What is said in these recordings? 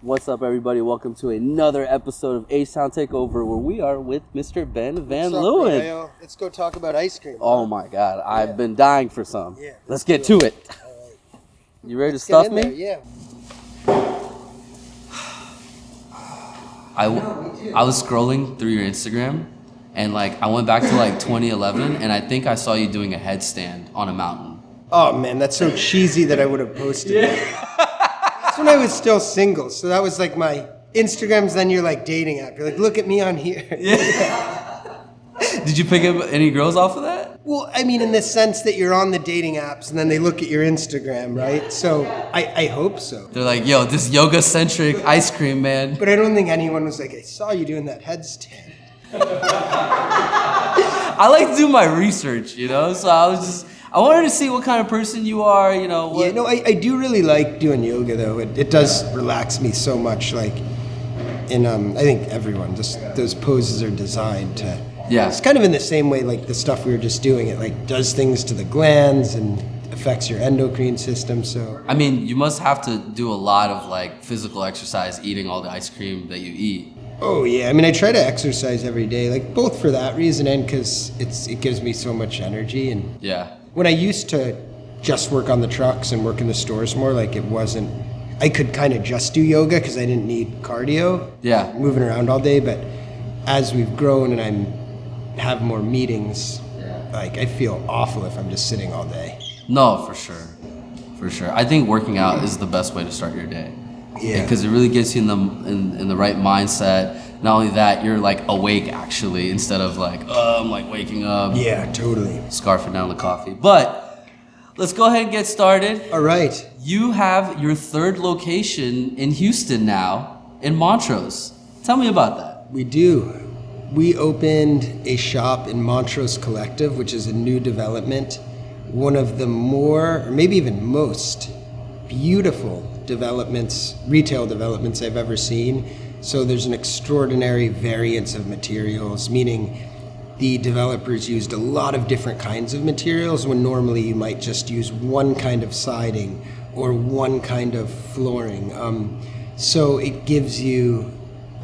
What's up, everybody? Welcome to another episode of H-Town Takeover, where we are with Mr. Ben Van Leeuwen. Rohail? Let's go talk about ice cream. Oh my God, I've been dying for some. Yeah, let's get to it. All right. You ready to stuff me? Yeah. I was scrolling through your Instagram, and I went back to 2011, and I think I saw you doing a headstand on a mountain. Oh man, that's so cheesy that I would have posted it. That's when I was still single, so that was my Instagram's then your dating app. You're like, look at me on here. Yeah. Did you pick up any girls off of that? Well, I mean, in the sense that you're on the dating apps and then they look at your Instagram, right? So I hope so. They're like, yo, this yoga-centric ice cream, man. But I don't think anyone was like, I saw you doing that headstand. I like to do my research, so I wanted to see what kind of person you are, what... Yeah, no, I do really like doing yoga, though. It does relax me so much, I think everyone, just those poses are designed to... Yeah. It's kind of in the same way, the stuff we were just doing. It, does things to the glands and affects your endocrine system, so... I mean, you must have to do a lot of, physical exercise eating all the ice cream that you eat. Oh, yeah. I mean, I try to exercise every day, both for that reason and because it gives me so much energy. And Yeah. when I used to just work on the trucks and work in the stores more, it wasn't... I could kind of just do yoga because I didn't need cardio. Yeah. Moving around all day, but as we've grown and have more meetings, I feel awful if I'm just sitting all day. No, for sure. For sure. I think working out is the best way to start your day. Yeah. Because it really gets you in the right mindset. Not only that, you're awake actually, instead of I'm waking up. Yeah, totally. Scarfing down the coffee. But let's go ahead and get started. All right. You have your third location in Houston now, in Montrose. Tell me about that. We do. We opened a shop in Montrose Collective, which is a new development. One of the more, or maybe even most, beautiful retail developments I've ever seen. So there's an extraordinary variance of materials, meaning the developers used a lot of different kinds of materials when normally you might just use one kind of siding or one kind of flooring. So it gives you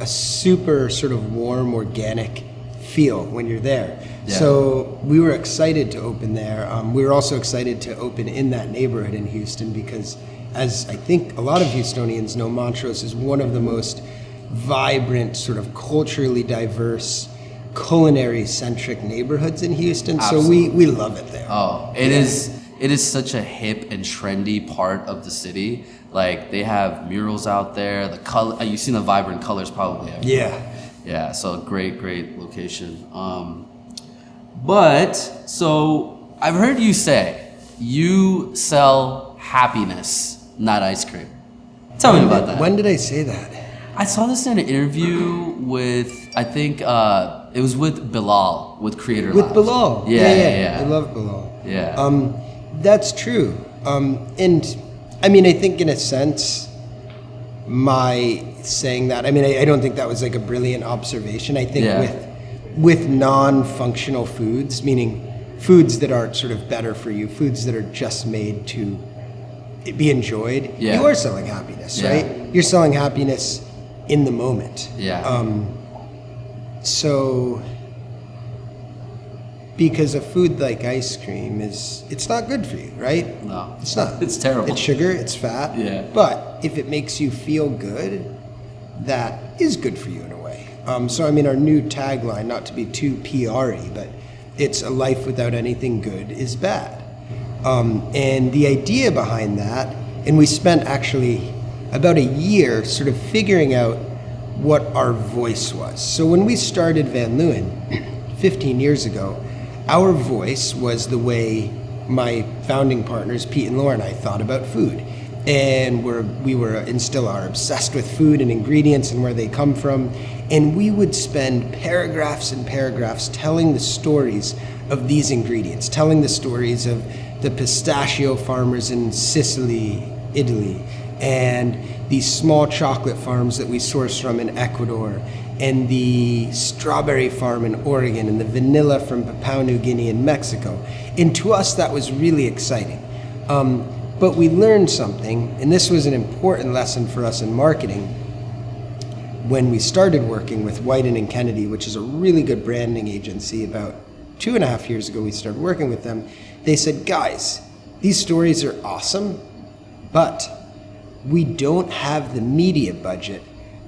a super sort of warm, organic feel when you're there. Yeah. So we were excited to open there. We were also excited to open in that neighborhood in Houston because, as I think a lot of Houstonians know, Montrose is one of the most vibrant, sort of culturally diverse, culinary-centric neighborhoods in Houston. Absolutely. So we love it there. Oh, it is such a hip and trendy part of the city. They have murals out there. The color, you've seen the vibrant colors probably. Yeah, so great location. But so I've heard you say you sell happiness, not ice cream. Tell me about that. When did I say that? I saw this in an interview with, I think it was with Bilal, with Creator Labs. With Bilal. Yeah. I love Bilal. Yeah. That's true. And I mean, I think in a sense, my saying that, I don't think that was a brilliant observation. I think with non-functional foods, meaning foods that are sort of better for you, foods that are just made to be enjoyed, you are selling happiness, right? You're selling happiness in the moment. Yeah. So, because a food like ice cream it's not good for you, right? No. It's not. It's terrible. It's sugar, it's fat. Yeah. But if it makes you feel good, that is good for you in a way. So, our new tagline, not to be too PR-y, but it's a life without anything good is bad. And the idea behind that, and we spent actually about a year sort of figuring out what our voice was. So when we started Van Leeuwen 15 years ago, our voice was the way my founding partners, Pete and Laura, and I thought about food. And we were and still are obsessed with food and ingredients and where they come from. And we would spend paragraphs and paragraphs telling the stories of these ingredients, telling the stories of the pistachio farmers in Sicily, Italy, and these small chocolate farms that we source from in Ecuador, and the strawberry farm in Oregon, and the vanilla from Papua New Guinea in Mexico. And to us, that was really exciting. But we learned something, and this was an important lesson for us in marketing. when we started working with Whiten and Kennedy, which is a really good branding agency, about 2.5 years ago we started working with them, they said, guys, these stories are awesome, but we don't have the media budget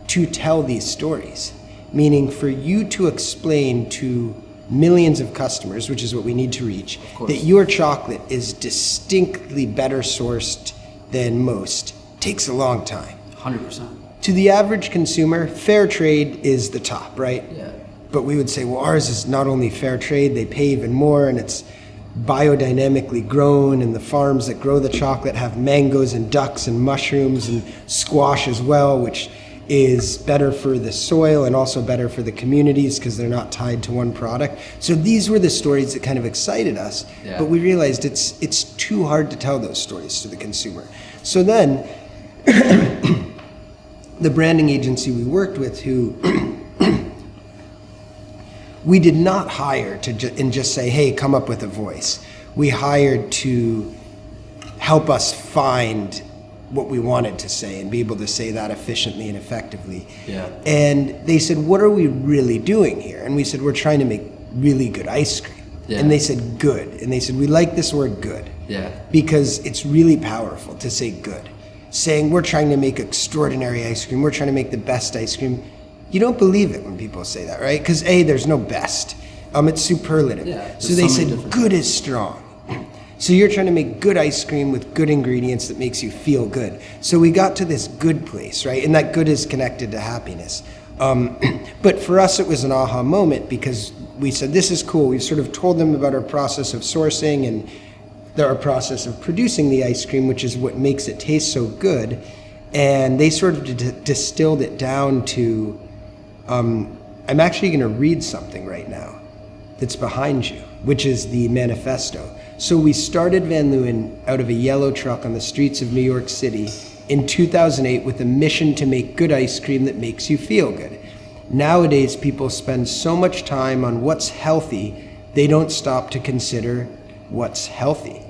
to tell these stories. Meaning for you to explain to millions of customers, which is what we need to reach, that your chocolate is distinctly better sourced than most, takes a long time. 100%. To the average consumer, fair trade is the top, right? Yeah. But we would say, well, ours is not only fair trade, they pay even more, and it's biodynamically grown, and the farms that grow the chocolate have mangoes and ducks and mushrooms and squash as well, which is better for the soil and also better for the communities because they're not tied to one product. So these were the stories that kind of excited us, but we realized it's too hard to tell those stories to the consumer. So then the branding agency we worked with, who we did not hire and just say, hey, come up with a voice. We hired to help us find what we wanted to say and be able to say that efficiently and effectively. Yeah. And they said, what are we really doing here? And we said, we're trying to make really good ice cream. Yeah. And they said, good. And they said, we like this word good. Yeah. Because it's really powerful to say good. Saying we're trying to make extraordinary ice cream, we're trying to make the best ice cream. You don't believe it when people say that, right? Because A, there's no best. It's superlative. Yeah, so they said good is strong. So you're trying to make good ice cream with good ingredients that makes you feel good. So we got to this good place, right? And that good is connected to happiness. But for us, it was an aha moment because we said, this is cool. We've sort of told them about our process of sourcing and our process of producing the ice cream, which is what makes it taste so good. And they sort of distilled it down to, I'm actually going to read something right now that's behind you, which is the manifesto. So we started Van Leeuwen out of a yellow truck on the streets of New York City in 2008 with a mission to make good ice cream that makes you feel good. Nowadays, people spend so much time on what's healthy, they don't stop to consider what's healthy.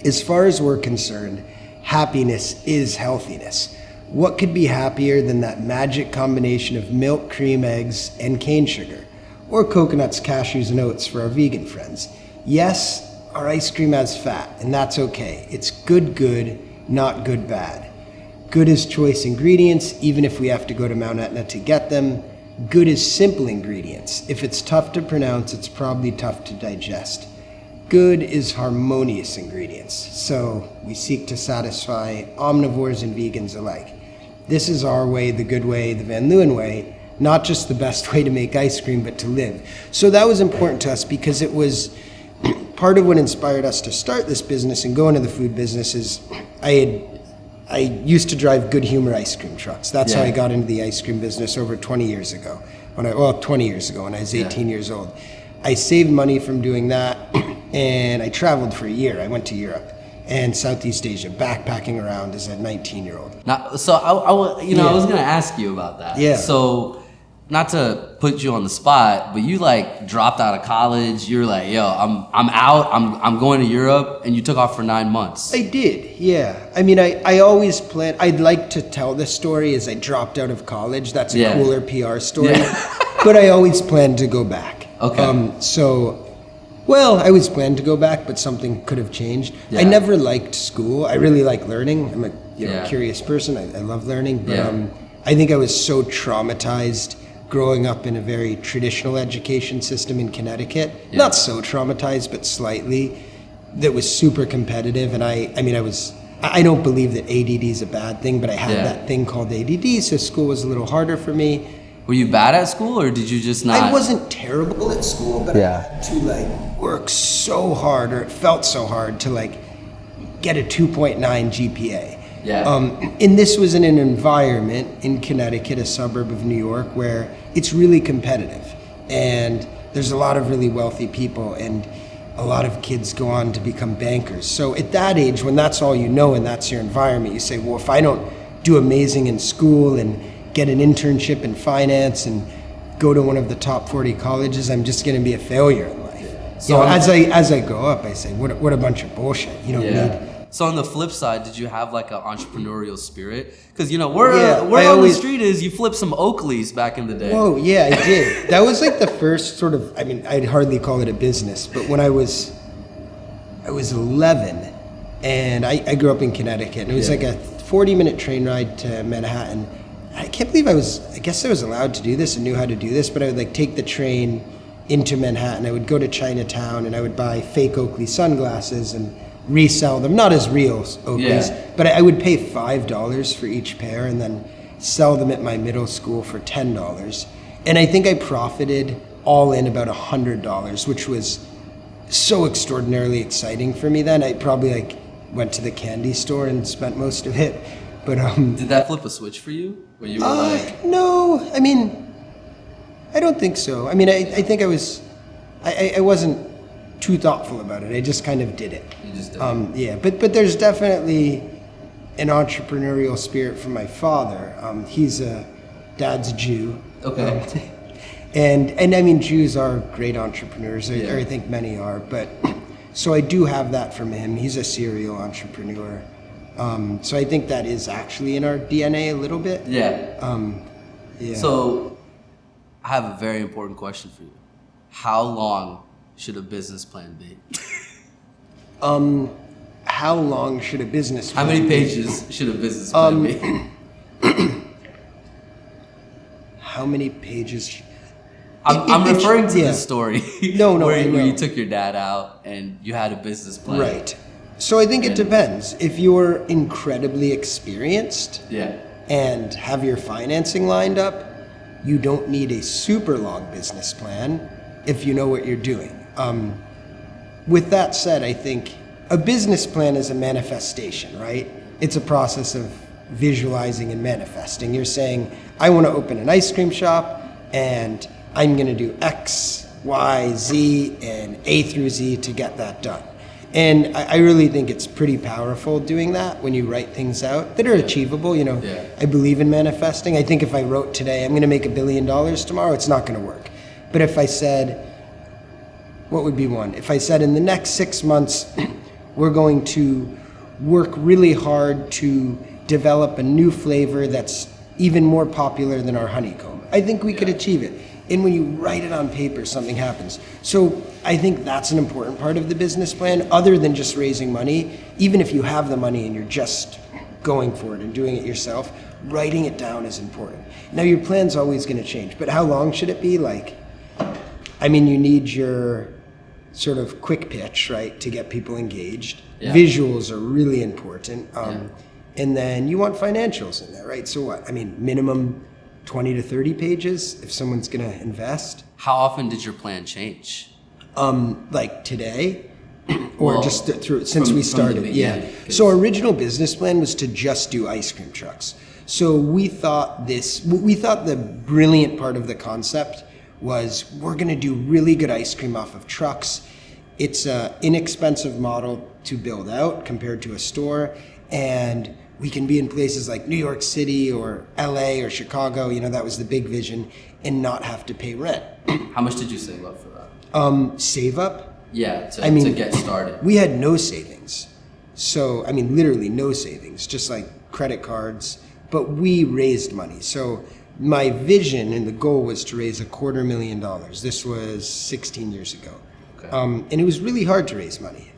As far as we're concerned, happiness is healthiness. What could be happier than that magic combination of milk, cream, eggs, and cane sugar? Or coconuts, cashews, and oats for our vegan friends. Yes, our ice cream has fat, and that's okay. It's good, not good, bad. Good is choice ingredients, even if we have to go to Mount Etna to get them. Good is simple ingredients. If it's tough to pronounce, it's probably tough to digest. Good is harmonious ingredients. So we seek to satisfy omnivores and vegans alike. This is our way, the good way, the Van Leeuwen way, not just the best way to make ice cream, but to live. So that was important to us because it was part of what inspired us to start this business and go into the food business. Is I used to drive Good Humor ice cream trucks. That's how I got into the ice cream business over 20 years ago. 20 years ago when I was 18 years old. I saved money from doing that, and I traveled for a year. I went to Europe and Southeast Asia, backpacking around as a 19-year-old. So I was gonna ask you about that. Yeah. So, not to put you on the spot, but you like dropped out of college. You're like, yo, I'm out. I'm going to Europe, and you took off for 9 months. I did, yeah. I mean, I always planned. I'd like to tell this story as I dropped out of college. That's a cooler PR story. Yeah. But I always planned to go back. Okay. I always planned to go back, but something could have changed. Yeah. I never liked school. I really like learning. I'm a curious person. I love learning. But I think I was so traumatized growing up in a very traditional education system in Connecticut. Yeah. Not so traumatized, but slightly. That was super competitive. And I don't believe that ADD is a bad thing, but I had that thing called ADD, so school was a little harder for me. Were you bad at school, or did you just not? I wasn't terrible at school, but I had to work so hard, or it felt so hard to get a 2.9 GPA. Yeah. And this was in an environment in Connecticut, a suburb of New York, where it's really competitive, and there's a lot of really wealthy people, and a lot of kids go on to become bankers. So at that age, when that's all you know and that's your environment, you say, well, if I don't do amazing in school and get an internship in finance and go to one of the top 40 colleges, I'm just going to be a failure in life. So as I go up, I say, what a bunch of bullshit. You don't need So on the flip side, did you have like an entrepreneurial spirit? Because where I on the always- street is you flip some Oakleys back in the day. Whoa, yeah, I did. That was like the first sort of, I mean, I'd hardly call it a business, but when I was 11, and I grew up in Connecticut, and it was like a 40-minute train ride to Manhattan. I can't believe I guess I was allowed to do this and knew how to do this, but I would like take the train into Manhattan. I would go to Chinatown and I would buy fake Oakley sunglasses and resell them, not as real Oakleys, but I would pay $5 for each pair and then sell them at my middle school for $10. And I think I profited all in about $100, which was so extraordinarily exciting for me then. I probably like went to the candy store and spent most of it. But did that flip a switch for you? Where you were like, no, I mean, I don't think so. I mean, I think I wasn't too thoughtful about it. I just kind of did it. You just did it. Yeah, but there's definitely an entrepreneurial spirit from my father. He's dad's a Jew. Okay. And I mean, Jews are great entrepreneurs, or I think many are, but so I do have that from him. He's a serial entrepreneur. So I think that is actually in our DNA a little bit. Yeah. Yeah. So I have a very important question for you. How long should a business plan be? How long should a business How plan many be? pages should a business plan be? How many pages? I'm referring to the story No, where I know. you took your dad out and you had a business plan. Right. So I think it depends. If you're incredibly experienced and have your financing lined up, you don't need a super long business plan if you know what you're doing. With that said, I think a business plan is a manifestation, right? It's a process of visualizing and manifesting. You're saying, I want to open an ice cream shop and I'm going to do X, Y, Z, and A through Z to get that done. And I really think it's pretty powerful doing that when you write things out that are achievable. I believe in manifesting. I think if I wrote today, I'm going to make $1 billion tomorrow, it's not going to work. But if I said, what would be one? If I said in the next 6 months, we're going to work really hard to develop a new flavor that's even more popular than our honeycomb, I think we could achieve it. And when you write it on paper, something happens. So I think that's an important part of the business plan, other than just raising money. Even if you have the money and you're just going for it and doing it yourself, writing it down is important. Now your plan's always going to change, but how long should it be? You need your sort of quick pitch, right, to get people engaged. Yeah. Visuals are really important. And then you want financials in there, right? So what? Minimum 20 to 30 pages if someone's going to invest. How often did your plan change? Like today, or just since we started. Yeah. So our original business plan was to just do ice cream trucks. So we thought the brilliant part of the concept was we're going to do really good ice cream off of trucks. It's an inexpensive model to build out compared to a store, and we can be in places like New York City or LA or Chicago, that was the big vision, and not have to pay rent. How much did you save up for that? Save up? Yeah, to get started. We had no savings. So, literally no savings, just like credit cards, but we raised money. So my vision and the goal was to raise $250,000. This was 16 years ago. Okay. And it was really hard to raise money.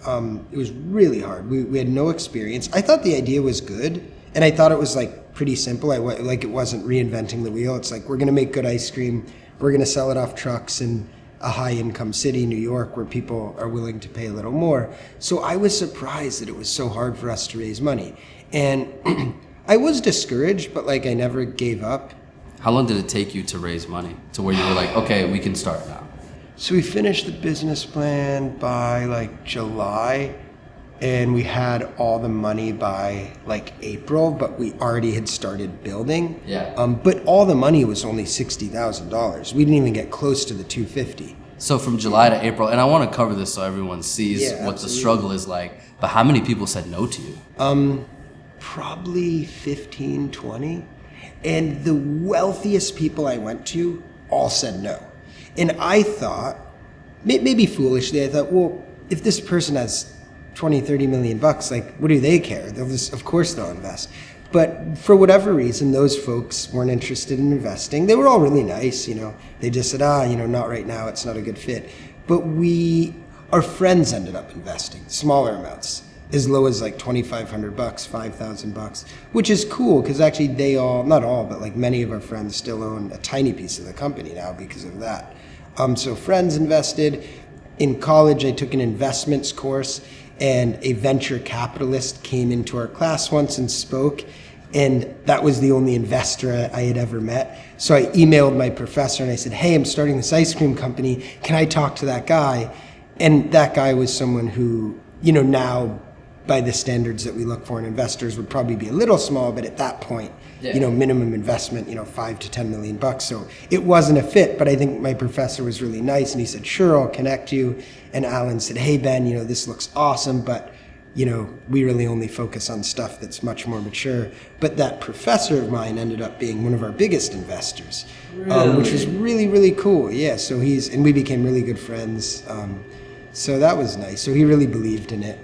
It was really hard. We had no experience. I thought the idea was good, and I thought it was pretty simple. It wasn't reinventing the wheel. It's we're going to make good ice cream. We're going to sell it off trucks in a high-income city, New York, where people are willing to pay a little more. So I was surprised that it was so hard for us to raise money. And I was discouraged, but I never gave up. How long did it take you to raise money to where you were okay, we can start now? So we finished the business plan by July, and we had all the money by April, but we already had started building. Yeah. But all the money was only $60,000. We didn't even get close to the $250,000. So from July to April, and I want to cover this so everyone sees what the struggle is like, but how many people said no to you? Probably 15, 20. And the wealthiest people I went to all said no. And I thought, maybe foolishly, I thought, well, if this person has 20, 30 million bucks, like, what do they care? They'll just, of course they'll invest. But for whatever reason, those folks weren't interested in investing. They were all really nice, you know. They just said, not right now, it's not a good fit. But our friends ended up investing, smaller amounts, as low as like 2,500 bucks, 5,000 bucks, which is cool because actually they all, not all, but like many of our friends still own a tiny piece of the company now because of that. So friends invested. In college, I took an investments course, and a venture capitalist came into our class once and spoke, and that was the only investor I had ever met. So I emailed my professor and I said, hey, I'm starting this ice cream company. Can I talk to that guy? And that guy was someone who, you know, now by the standards that we look for in investors would probably be a little small, but at that point, you know, minimum investment, you know, 5 to 10 million bucks. So it wasn't a fit, but I think my professor was really nice and he said, sure, I'll connect you. And Alan said, hey, Ben, you know, this looks awesome, but, you know, we really only focus on stuff that's much more mature. But that professor of mine ended up being one of our biggest investors, which was really, really cool. Yeah, so and we became really good friends. So that was nice. So he really believed in it.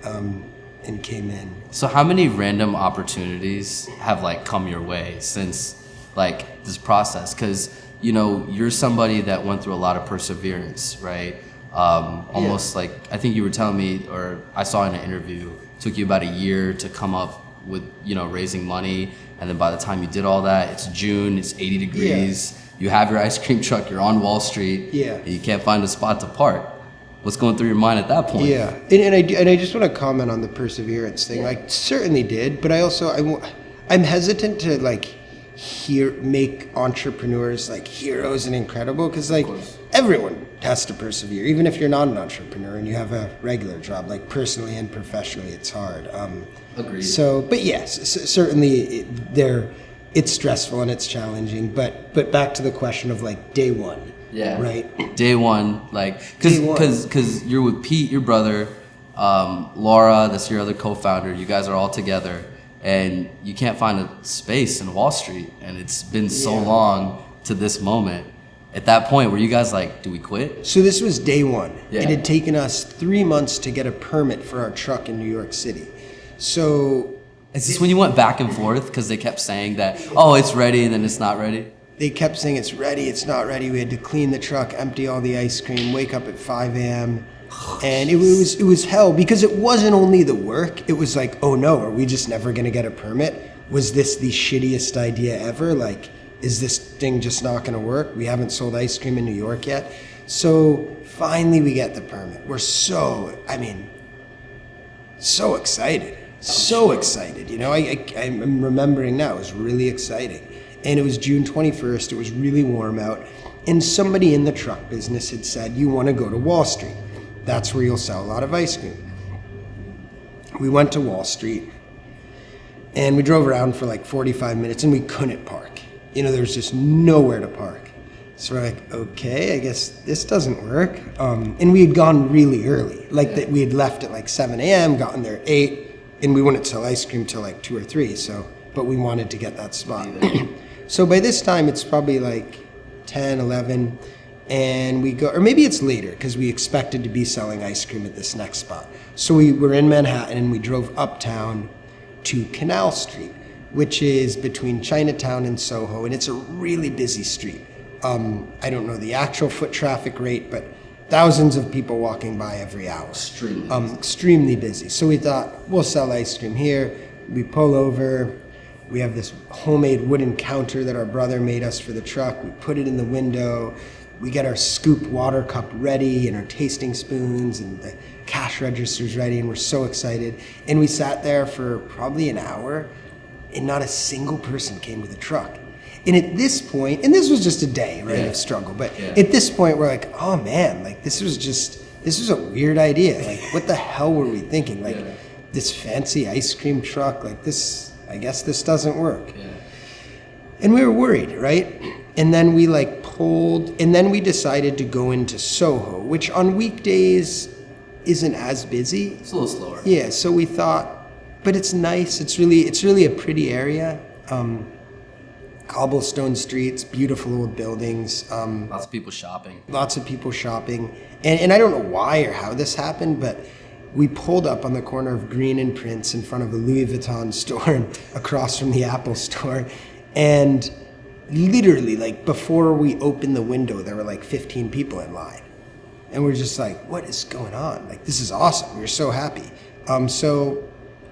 And came in. So how many random opportunities have like come your way since like this process? Because you know you're somebody that went through a lot of perseverance, right? Almost like I think you were telling me, or I saw in an interview, it took you about a year to come up with, you know, raising money, and then by the time you did all that, it's June, it's 80 degrees, you have your ice cream truck, you're on Wall Street, and you can't find a spot to park. What's going through your mind at that point? Yeah, and I just want to comment on the perseverance thing. I certainly did, but I'm hesitant to like make entrepreneurs like heroes and incredible, because like everyone has to persevere, even if you're not an entrepreneur and you have a regular job. Like personally and professionally, it's hard. Agreed. So, but yes, certainly it's stressful and it's challenging. But back to the question of like day one. Yeah. Right. Day one, like, because you're with Pete, your brother, Laura, that's your other co-founder. You guys are all together, and you can't find a space in Wall Street, and it's been so long to this moment. At that point, were you guys like, do we quit? So this was day one. Yeah. It had taken us 3 months to get a permit for our truck in New York City. So is this when you went back and forth because they kept saying that, oh, it's ready, and then it's not ready? They kept saying it's ready, it's not ready. We had to clean the truck, empty all the ice cream, wake up at 5 a.m. And it was hell, because it wasn't only the work. It was like, oh no, are we just never going to get a permit? Was this the shittiest idea ever? Like, is this thing just not going to work? We haven't sold ice cream in New York yet. So finally we get the permit. We're so excited. So excited. You know, I'm remembering now, it was really exciting. And it was June 21st, it was really warm out, and somebody in the truck business had said, you want to go to Wall Street. That's where you'll sell a lot of ice cream. We went to Wall Street, and we drove around for like 45 minutes, and we couldn't park. You know, there's just nowhere to park. So we're like, okay, I guess this doesn't work. And we had gone really early, like that we had left at like 7 a.m., gotten there at 8, and we wouldn't sell ice cream till like 2 or 3, but we wanted to get that spot. So by this time, it's probably like 10, 11, and we go, or maybe it's later, because we expected to be selling ice cream at this next spot. So we were in Manhattan, and we drove uptown to Canal Street, which is between Chinatown and Soho, and it's a really busy street. I don't know the actual foot traffic rate, but thousands of people walking by every hour. Extremely busy. So we thought, we'll sell ice cream here. We pull over. We have this homemade wooden counter that our brother made us for the truck. We put it in the window. We get our scoop water cup ready and our tasting spoons, and the cash register's ready, and we're so excited. And we sat there for probably an hour, and not a single person came to the truck. And at this point, and this was just a day, right, of struggle, but at this point we're like, oh man, like this was a weird idea. Like, what the hell were we thinking? Like, this fancy ice cream truck, like this, I guess this doesn't work. And we were worried, right? And then we like pulled, and then we decided to go into Soho, which on weekdays isn't as busy. It's a little slower. Yeah, so we thought, but it's nice. It's really a pretty area. Cobblestone streets, beautiful old buildings. Lots of people shopping. And I don't know why or how this happened, but we pulled up on the corner of Green and Prince in front of a Louis Vuitton store and across from the Apple store. And literally, like, before we opened the window, there were like 15 people in line. And we're just like, what is going on? Like, this is awesome. We're so happy. So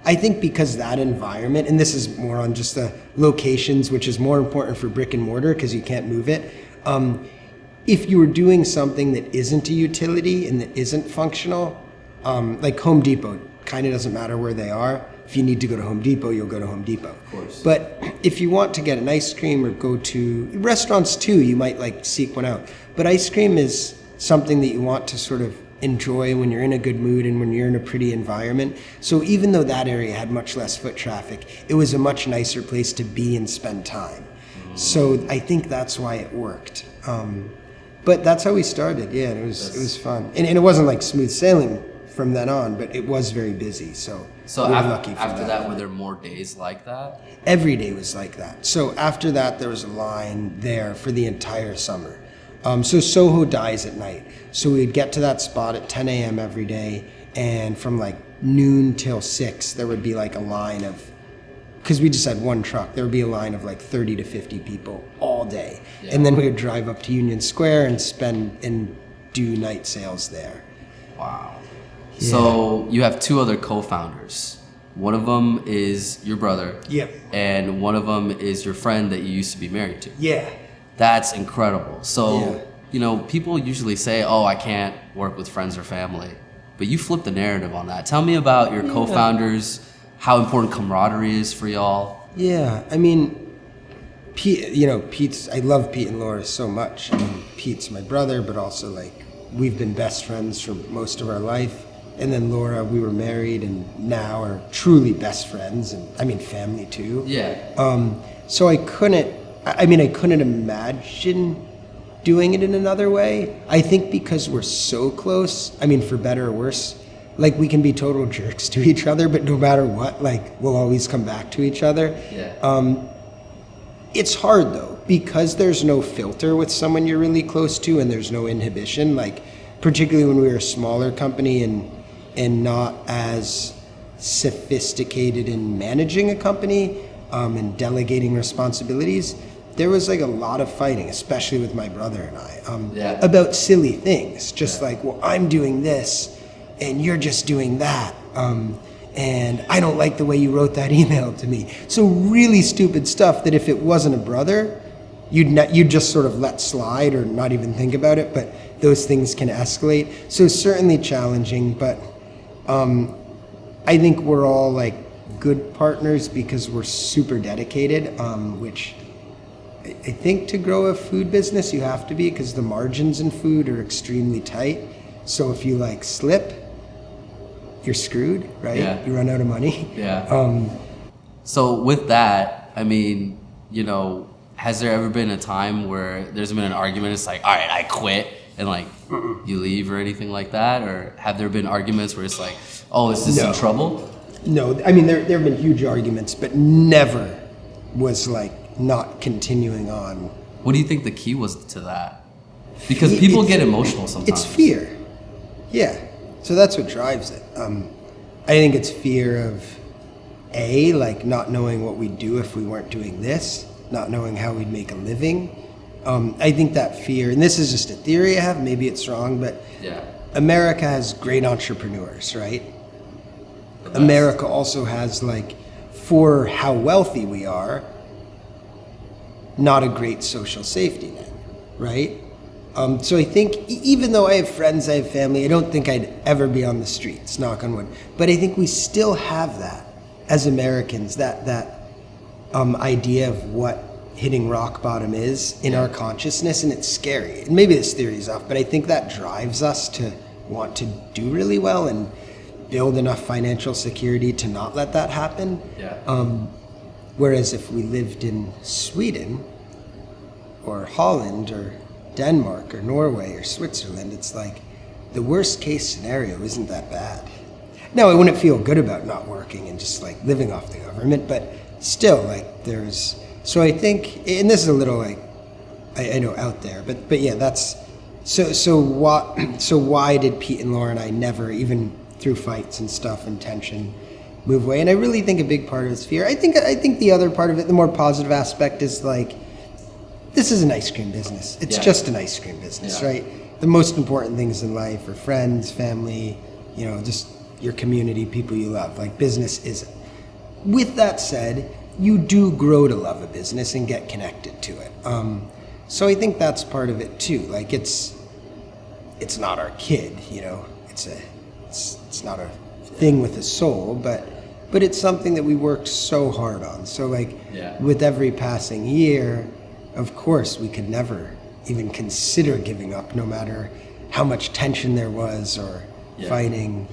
I think because that environment, and this is more on just the locations, which is more important for brick and mortar because you can't move it. If you were doing something that isn't a utility and that isn't functional, like Home Depot, kind of doesn't matter where they are. If you need to go to Home Depot, you'll go to Home Depot. Of course. But if you want to get an ice cream or go to restaurants too, you might like seek one out. But ice cream is something that you want to sort of enjoy when you're in a good mood and when you're in a pretty environment. So even though that area had much less foot traffic, it was a much nicer place to be and spend time. So I think that's why it worked. But that's how we started. Yeah, and it was fun. And it wasn't like smooth sailing from then on, but it was very busy. So we were lucky for after that, were there more days like that? Every day was like that. So after that, there was a line there for the entire summer. So Soho dies at night. So we'd get to that spot at 10 a.m. every day, and from like noon till 6, there would be like a line of, because we just had one truck, there would be a line of like 30 to 50 people all day. Yeah. And then we would drive up to Union Square and do night sales there. Wow. Yeah. So you have 2 other co-founders. One of them is your brother. Yep. And one of them is your friend that you used to be married to. Yeah. That's incredible. So, you know, people usually say, oh, I can't work with friends or family. But you flip the narrative on that. Tell me about your co-founders, how important camaraderie is for y'all. Yeah, I mean, Pete's, I love Pete and Laura so much. I mean, Pete's my brother, but also like we've been best friends for most of our life. And then Laura, we were married and now are truly best friends, and I mean family too. Yeah. So I couldn't imagine doing it in another way. I think because we're so close, I mean, for better or worse, like we can be total jerks to each other, but no matter what, like we'll always come back to each other. Yeah. It's hard though, because there's no filter with someone you're really close to and there's no inhibition, like particularly when we were a smaller company and not as sophisticated in managing a company and delegating responsibilities. There was like a lot of fighting, especially with my brother and I, about silly things. Just like, well, I'm doing this and you're just doing that. And I don't like the way you wrote that email to me. So really stupid stuff that if it wasn't a brother, you'd just sort of let slide or not even think about it. But those things can escalate. So certainly challenging, but I think we're all like good partners because we're super dedicated, which I think to grow a food business you have to be, because the margins in food are extremely tight. So if you like slip, you're screwed, right? Yeah. You run out of money. Yeah. So with that, I mean, you know, has there ever been a time where there's been an argument, it's like, all right, I quit, and like you leave or anything like that? Or have there been arguments where it's like, oh, is this in trouble? No, I mean, there have been huge arguments, but never was like not continuing on. What do you think the key was to that? Because people get emotional sometimes. It's fear. Yeah. So that's what drives it. I think it's fear of like not knowing what we'd do if we weren't doing this, not knowing how we'd make a living. I think that fear, and this is just a theory I have, maybe it's wrong, but America has great entrepreneurs, right? America also has, like, for how wealthy we are, not a great social safety net, right? So I think even though I have friends, I have family, I don't think I'd ever be on the streets, knock on wood. But I think we still have that as Americans, that idea of what hitting rock bottom is in our consciousness, and it's scary. And maybe this theory is off, but I think that drives us to want to do really well and build enough financial security to not let that happen. Whereas if we lived in Sweden or Holland or Denmark or Norway or Switzerland, it's like the worst case scenario isn't that bad. Now, I wouldn't feel good about not working and just like living off the government, but still, like there's, so I think, and this is a little like, I know out there, but yeah, that's, so why did Pete and Laura and I never, even through fights and stuff and tension, move away. And I really think a big part of it is fear. I think the other part of it, the more positive aspect, is like, this is an ice cream business. It's just an ice cream business, right? The most important things in life are friends, family, just your community, people you love. Like, business isn't. With that said, you do grow to love a business and get connected to it. So I think that's part of it too. Like, it's not our kid, it's not a thing with a soul, but it's something that we worked so hard on. So like, with every passing year, of course, we could never even consider giving up, no matter how much tension there was or fighting.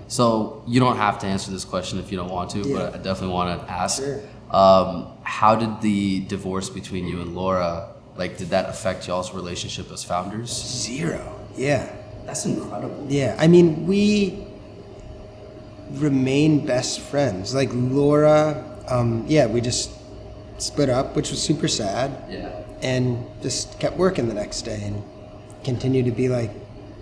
So you don't have to answer this question if you don't want to, but I definitely want to ask. Sure. How did the divorce between you and Laura, like, did that affect y'all's relationship as founders? 0. Yeah. That's incredible. Yeah. I mean, we remain best friends. Like, Laura, we just split up, which was super sad. Yeah. And just kept working the next day and continued to be like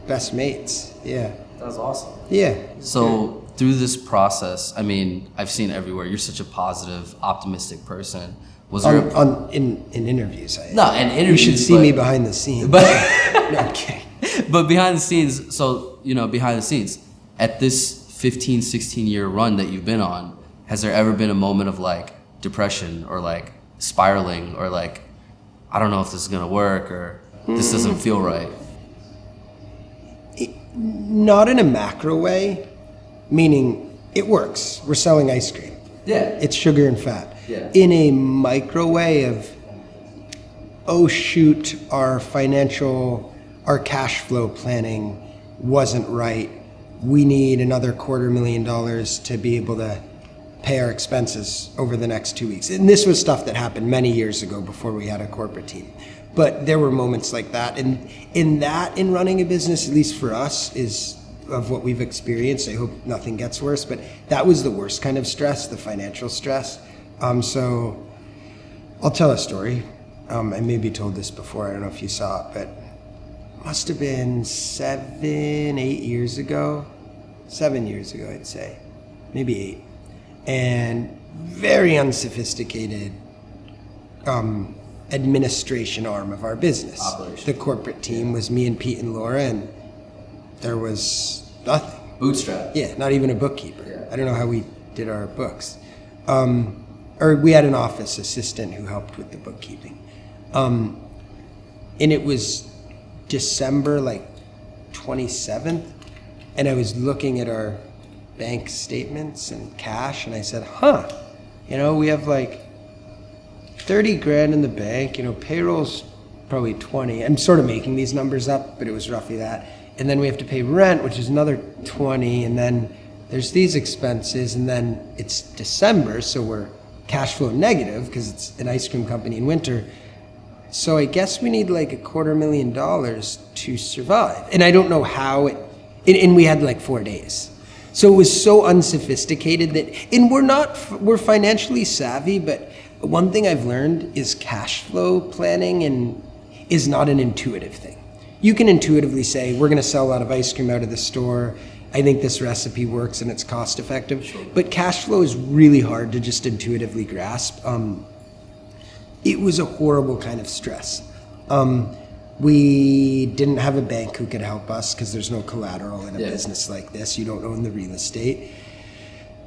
best mates. Yeah. That was awesome. Yeah. So through this process, I mean, I've seen everywhere, you're such a positive, optimistic person. Was there in interviews? In interviews. You should see me behind the scenes. But no, I'm kidding. But behind the scenes, at this 15, 16-year run that you've been on, has there ever been a moment of like depression or like spiraling or like, I don't know if this is gonna work or this doesn't feel right? Not in a macro way, meaning it works. We're selling ice cream. Yeah. It's sugar and fat. Yeah. In a micro way of, oh shoot, our cash flow planning wasn't right. We need another $250,000 to be able to pay our expenses over the next 2 weeks. And this was stuff that happened many years ago before we had a corporate team. But there were moments like that. And in running a business, at least for us, is of what we've experienced. I hope nothing gets worse, but that was the worst kind of stress, the financial stress. So I'll tell a story. I maybe told this before, I don't know if you saw it, but it must have been 7 years ago, I'd say, maybe 8. And very unsophisticated administration arm of our business. Operation. The corporate team was me and Pete and Laura, and there was nothing. Bootstrap. Yeah, not even a bookkeeper. Yeah. I don't know how we did our books. Or we had an office assistant who helped with the bookkeeping. And it was December 27th, and I was looking at our bank statements and cash, and I said, we have like 30 grand in the bank, payroll's probably 20. I'm sort of making these numbers up, but it was roughly that. And then we have to pay rent, which is another 20, and then there's these expenses, and then it's December, so we're cash flow negative because it's an ice cream company in winter. So I guess we need like $250,000 to survive. And I don't know how and we had like 4 days. So it was so unsophisticated and we're financially savvy, but one thing I've learned is cash flow planning is not an intuitive thing. You can intuitively say, we're gonna sell a lot of ice cream out of the store. I think this recipe works and it's cost effective. Sure. But cash flow is really hard to just intuitively grasp. It was a horrible kind of stress. We didn't have a bank who could help us because there's no collateral in a business like this. You don't own the real estate.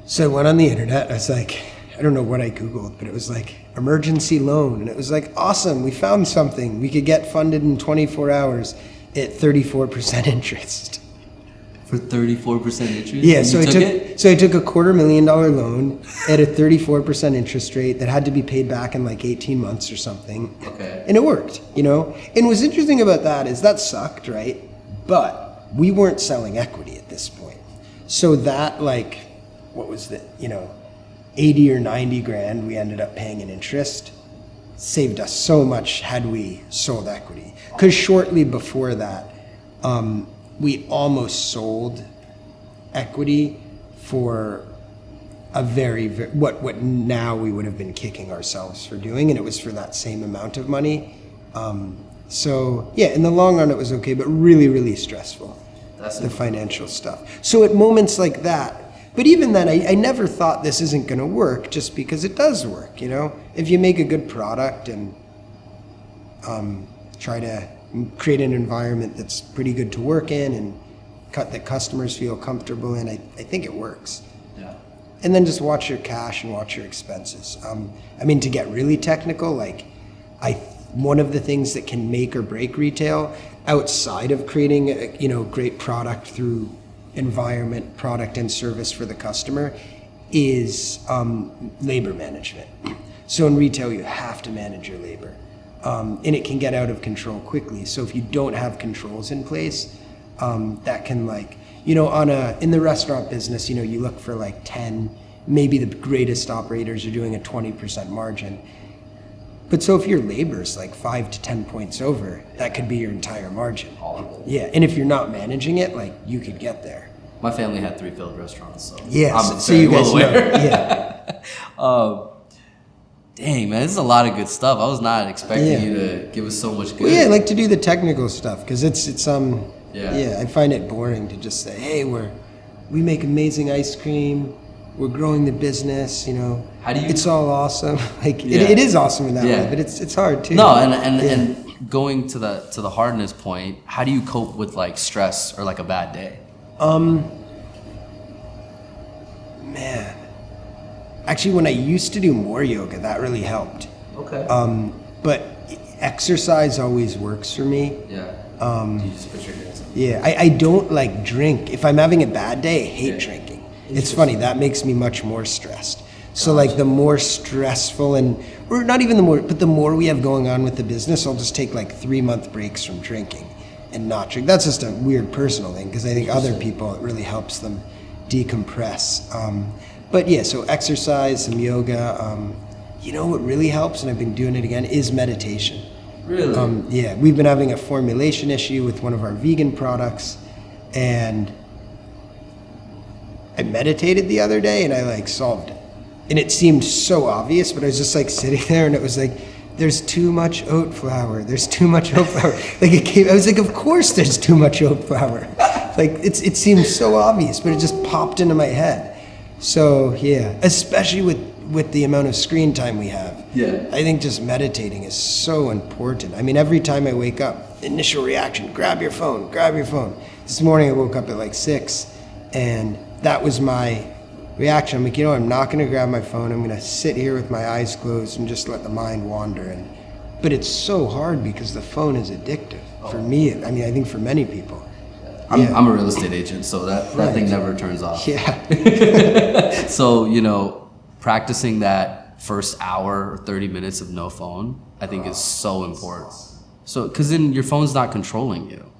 So I went on the internet. I was like, I don't know what I Googled, but it was like emergency loan. And it was like, awesome, we found something. We could get funded in 24 hours at 34% interest. For 34% interest? Yeah, so I took a $250,000 loan at a 34% interest rate that had to be paid back in like 18 months or something. Okay. And it worked, And what's interesting about that is that sucked, right? But we weren't selling equity at this point. So that what was the, 80 or 90 grand we ended up paying in interest saved us so much had we sold equity. Because shortly before that, we almost sold equity for a very what now we would have been kicking ourselves for doing, and it was for that same amount of money. So yeah, in the long run it was okay, but really, really stressful. the financial stuff. So at moments like that, but even then, I never thought this isn't going to work just because it does work, you know? If you make a good product and try to create an environment that's pretty good to work in and that customers feel comfortable in, I think it works. Yeah. And then just watch your cash and watch your expenses. I mean, to get really technical, like one of the things that can make or break retail outside of creating a, you know, great product through environment, product, and service for the customer is labor management. So in retail, you have to manage your labor. And it can get out of control quickly. So if you don't have controls in place, that can, like, you know, in the restaurant business, you know, you look for like 10, maybe the greatest operators are doing a 20% margin. But so if your labor's like 5 to 10 points over, that could be your entire margin. All of it. Yeah, and if you're not managing it, like, you could get there. My family had 3 failed restaurants, so yeah, I'm so you guys well aware. know. Yeah. Dang, man, this is a lot of good stuff. I was not expecting you to give us so much good. Well, yeah, I like to do the technical stuff because it's Yeah. I find it boring to just say, hey, we make amazing ice cream. We're growing the business, you know. How do you? It's all awesome. Like it is awesome in that way, but it's hard too. No, and going to the hardness point, how do you cope with like stress or like a bad day? Man, actually, when I used to do more yoga, that really helped. Okay. But exercise always works for me. Yeah. Do you just put your hands up? Yeah, I don't like drink. If I'm having a bad day, I hate drinking. It's funny, that makes me much more stressed. So like the more stressful or not even the more, but the more we have going on with the business, I'll just take like 3-month breaks from drinking and not drink. That's just a weird personal thing because I think other people, it really helps them decompress. But yeah, so exercise, some yoga. You know what really helps, and I've been doing it again, is meditation. Really? Yeah, we've been having a formulation issue with one of our vegan products, and I meditated the other day and I like solved it. And it seemed so obvious, but I was just like sitting there and it was like, there's too much oat flour. There's too much oat flour. I was like, of course there's too much oat flour. Like it seemed so obvious, but it just popped into my head. So yeah, especially with the amount of screen time we have. Yeah. I think just meditating is so important. I mean, every time I wake up, initial reaction, grab your phone. This morning I woke up at like 6 and that was my reaction. I'm like, you know, I'm not gonna grab my phone. I'm gonna sit here with my eyes closed and just let the mind wander. But it's so hard because the phone is addictive. For me, I mean, I think for many people. I'm a real estate agent, so that thing never turns off. Yeah. So, you know, practicing that first hour or 30 minutes of no phone, I think is so important. So, because then your phone's not controlling you.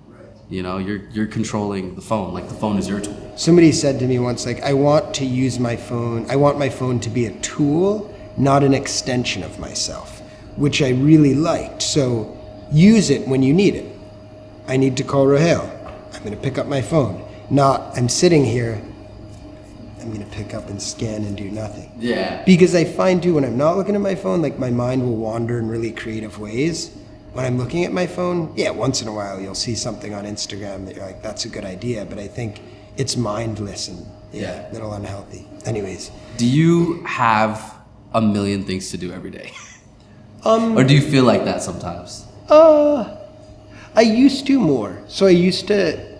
You know, you're controlling the phone. Like the phone is your tool. Somebody said to me once, like, I want my phone to be a tool, not an extension of myself, which I really liked. So use it when you need it. I need to call Rohail. I'm going to pick up my phone. Not, I'm sitting here, I'm going to pick up and scan and do nothing. Yeah. Because I find too, when I'm not looking at my phone, like my mind will wander in really creative ways. When I'm looking at my phone, yeah, once in a while you'll see something on Instagram that you're like, that's a good idea, but I think it's mindless and a little unhealthy. Anyways. Do you have a million things to do every day? Or do you feel like that sometimes? I used to more. So I used to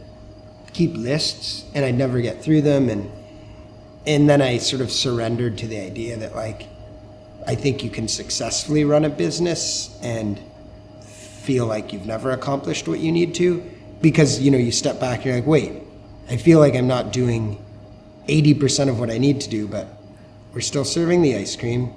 keep lists and I'd never get through them, and then I sort of surrendered to the idea that, like, I think you can successfully run a business and feel like you've never accomplished what you need to, because, you know, you step back and you're like, wait, I feel like I'm not doing 80% of what I need to do, but we're still serving the ice cream.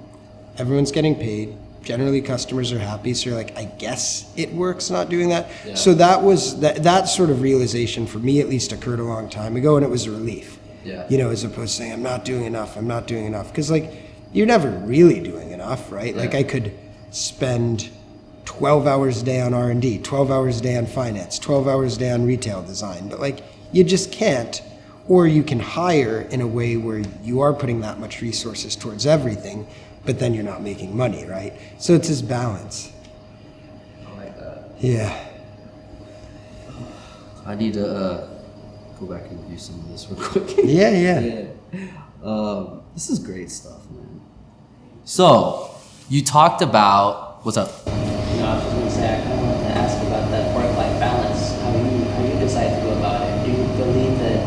Everyone's getting paid. Generally, customers are happy. So you're like, I guess it works not doing that. Yeah. So that sort of realization for me, at least, occurred a long time ago, and it was a relief. Yeah. You know, as opposed to saying, I'm not doing enough. Because, like, you're never really doing enough, right? Yeah. Like, I could spend 12 hours a day on R&D, 12 hours a day on finance, 12 hours a day on retail design. But, like, you just can't. Or you can hire in a way where you are putting that much resources towards everything, but then you're not making money, right? So it's this balance. I like that. Yeah. I need to go back and review some of this real quick. Yeah. This is great stuff, man. So, you talked about, what's up? I was just gonna say, I kind of wanted to ask about that work-life balance. How you decide to go about it? Do you believe that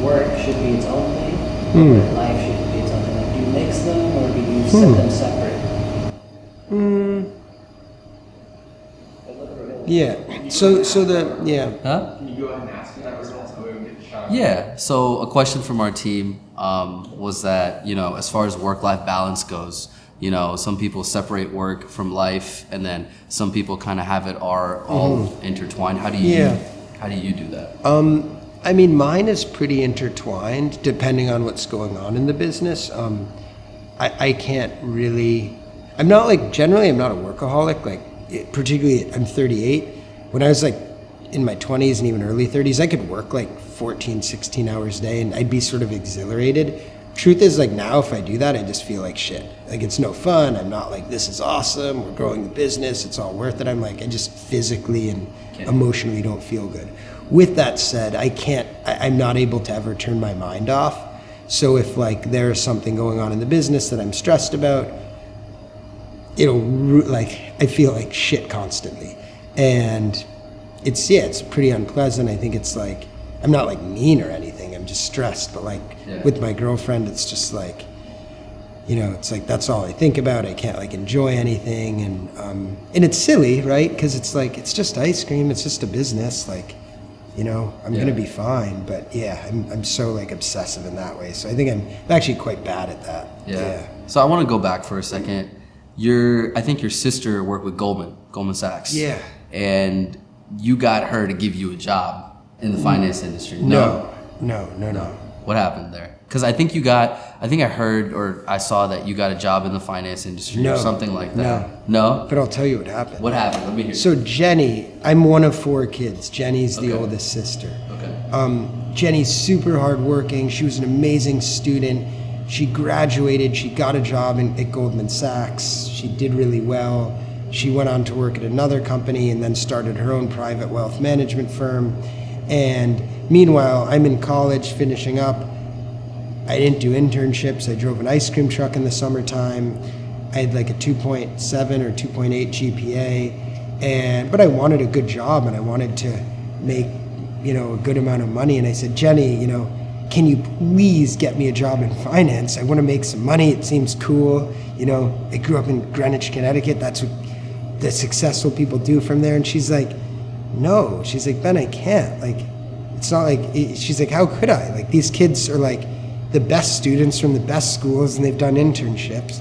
work should be its own thing, or life should be its own thing? Like, do you mix them, or do you set them separate? Yeah. So Huh? Can you go ahead and ask me that result so we can get the shot? Yeah. So a question from our team was that, as far as work-life balance goes, some people separate work from life, and then some people kind of have it all intertwined. How do you do that? I mean, mine is pretty intertwined depending on what's going on in the business. I can't really, I'm not a workaholic, particularly I'm 38. When I was in my 20s and even early 30s, I could work 14, 16 hours a day and I'd be sort of exhilarated. Truth is, now if I do that, I just feel like shit. It's no fun. I'm not this is awesome, we're growing the business, it's all worth it. I'm I just physically and emotionally don't feel good. With that said, I'm not able to ever turn my mind off. So if there's something going on in the business that I'm stressed about, I feel like shit constantly. And it's pretty unpleasant. I think it's I'm not mean or anything, I'm just stressed, but with my girlfriend, it's just it's that's all I think about. I can't enjoy anything, and it's silly, right? Because it's just ice cream, it's just a business, I'm gonna be fine. But yeah, I'm so obsessive in that way. So I think I'm actually quite bad at that. Yeah. So I want to go back for a second. I think your sister worked with Goldman Sachs. Yeah. And you got her to give you a job in the finance industry. No. What happened there? Because I think I heard or I saw that you got a job in the finance industry or something like that. No? But I'll tell you what happened. What happened? Let me hear. So Jenny, I'm one of 4 kids. Jenny's the oldest sister. Okay. Jenny's super hardworking. She was an amazing student. She graduated. She got a job at Goldman Sachs. She did really well. She went on to work at another company and then started her own private wealth management firm. And meanwhile, I'm in college finishing up. I didn't do internships. I drove an ice cream truck in the summertime. I had a 2.7 or 2.8 GPA. But I wanted a good job and I wanted to make, a good amount of money. And I said, Jenny, can you please get me a job in finance? I want to make some money. It seems cool. I grew up in Greenwich, Connecticut. That's what the successful people do from there. And she's like, no. She's like, Ben, I can't. It's not she's like, how could I? These kids are the best students from the best schools and they've done internships.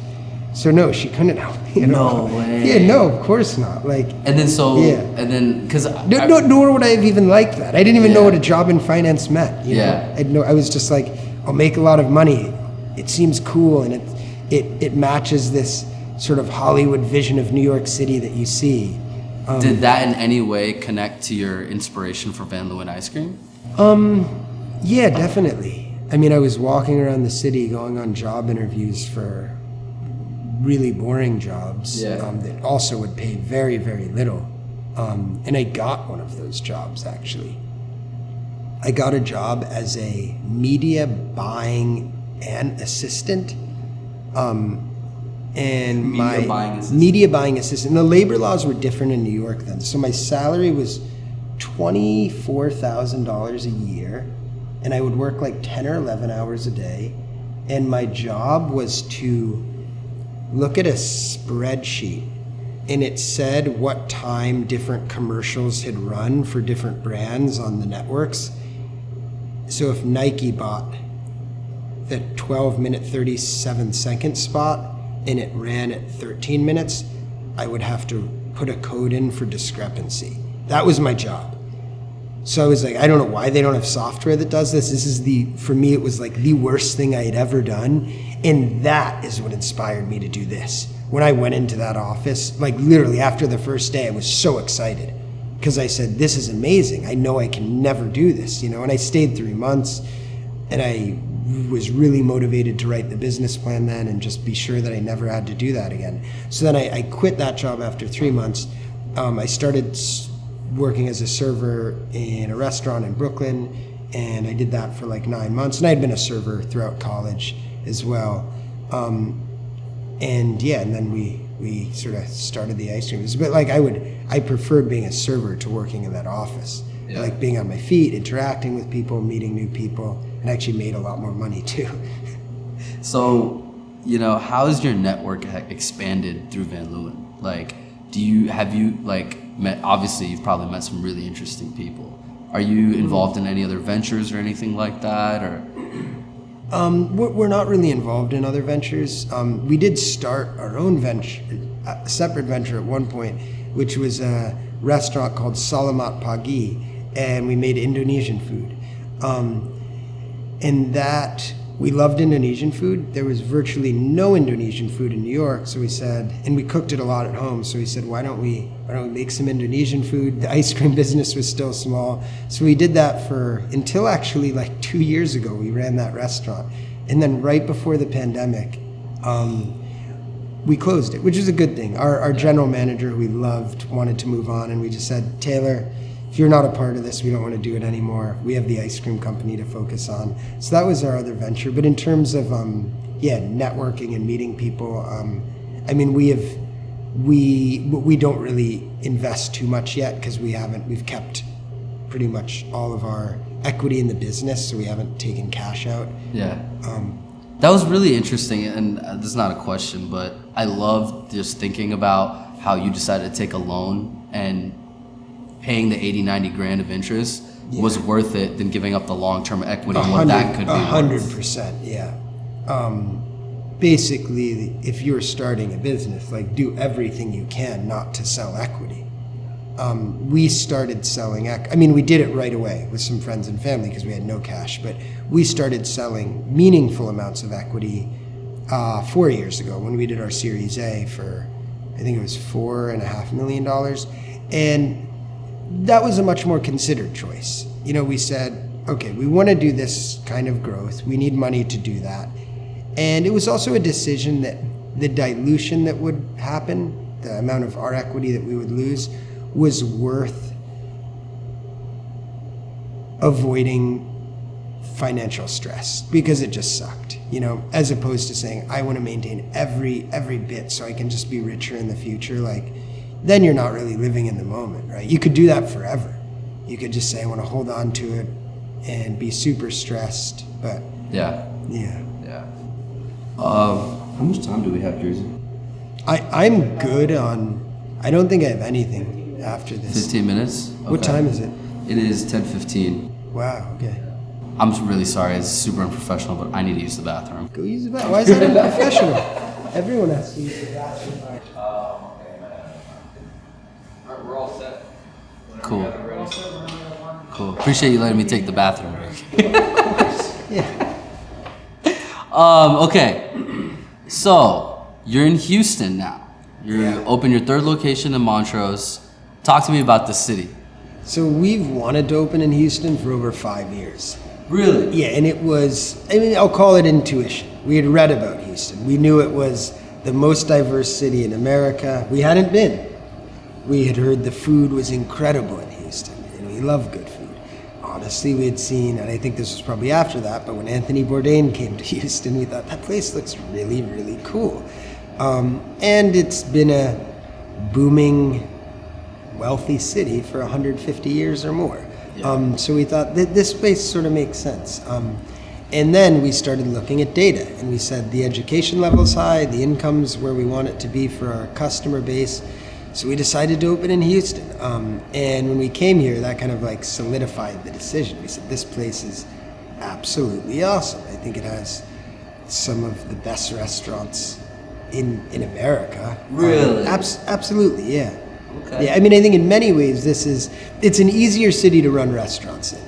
So no, she couldn't help me. No way. Yeah, no, of course not. Because nor would I have even liked that. I didn't even know what a job in finance meant. You know? I was just I'll make a lot of money. It seems cool, and it matches this sort of Hollywood vision of New York City that you see. Did that in any way connect to your inspiration for Van Leeuwen Ice Cream? Yeah, definitely. I mean, I was walking around the city going on job interviews for really boring jobs that also would pay very, very little. And I got one of those jobs, actually. I got a job as a media buying assistant. Media buying assistant. The labor laws were different in New York then. So my salary was $24,000 a year. And I would work 10 or 11 hours a day. And my job was to look at a spreadsheet, and it said what time different commercials had run for different brands on the networks. So if Nike bought the 12-minute, 37-second spot and it ran at 13 minutes, I would have to put a code in for discrepancy. That was my job. So I was I don't know why they don't have software that does this. For me, it was the worst thing I had ever done. And that is what inspired me to do this. When I went into that office, literally after the first day, I was so excited because I said, this is amazing. I know I can never do this, and I stayed 3 months and I was really motivated to write the business plan then and just be sure that I never had to do that again. So then I quit that job after 3 months. I started working as a server in a restaurant in Brooklyn, and I did that for like 9 months. And I had been a server throughout college as well. And then we sort of started the ice cream. It was a bit like I preferred being a server to working in that office. I like being on my feet, interacting with people, meeting new people, and actually made a lot more money too. So, how has your network expanded through Van Leeuwen? Like, have you met, obviously you've probably met some really interesting people. Are you involved in any other ventures or anything like that, or? We're not really involved in other ventures. We did start our own venture, a separate venture at one point, which was a restaurant called Salamat Pagi, and we made Indonesian food. And that, we loved Indonesian food. There was virtually no Indonesian food in New York, so we said, and we cooked it a lot at home, so we said, why don't we make some Indonesian food? The ice cream business was still small. So we did that until actually like 2 years ago, we ran that restaurant. And then right before the pandemic, we closed it, which is a good thing. Our general manager, who we loved, wanted to move on, and we just said, Taylor, if you're not a part of this, we don't want to do it anymore. We have the ice cream company to focus on. So that was our other venture. But in terms of networking and meeting people, we don't really invest too much yet because we've kept pretty much all of our equity in the business, so we haven't taken cash out. Yeah. That was really interesting, and this is not a question, but I love just thinking about how you decided to take a loan and paying the 80-90 grand of interest was worth it than giving up the long-term equity and what that could be 100%, yeah. Basically, if you're starting a business, like, do everything you can not to sell equity. We started selling we did it right away with some friends and family because we had no cash, but we started selling meaningful amounts of equity 4 years ago when we did our Series A for, I think it was $4.5 million. And that was a much more considered choice. We said, okay, we want to do this kind of growth. We need money to do that. And it was also a decision that the dilution that would happen, the amount of our equity that we would lose, was worth avoiding financial stress because it just sucked, as opposed to saying, I want to maintain every bit so I can just be richer in the future. Like, then you're not really living in the moment, right? You could do that forever. You could just say, I want to hold on to it and be super stressed, but Yeah. How much time do we have, Jersey? I'm good on, I don't think I have anything after this. 15 minutes? Okay. What time is it? It is 10:15. Wow, okay. I'm really sorry, it's super unprofessional, but I need to use the bathroom. Go use the bathroom. Why is that unprofessional? Everyone has to use the bathroom. Alright, we're all set. Cool. Cool. Appreciate you letting me take the bathroom break. Yeah. Okay. So, you're in Houston now. You open your third location in Montrose. Talk to me about the city. So we've wanted to open in Houston for over 5 years. Really? Yeah, and it was, I'll call it intuition. We had read about Houston. We knew it was the most diverse city in America. We hadn't been. We had heard the food was incredible in Houston, and we love good food. Honestly, we had seen, and I think this was probably after that, but when Anthony Bourdain came to Houston, we thought, that place looks really, really cool. And it's been a booming, wealthy city for 150 years or more. Yeah. So we thought that this place sort of makes sense. And then we started looking at data, and we said the education level's high, the income's where we want it to be for our customer base. So we decided to open in Houston. And when we came here, that kind of like solidified the decision. We said, this place is absolutely awesome. I think it has some of the best restaurants in America. Really? Absolutely, yeah. Okay. Yeah, I think in many ways it's an easier city to run restaurants in.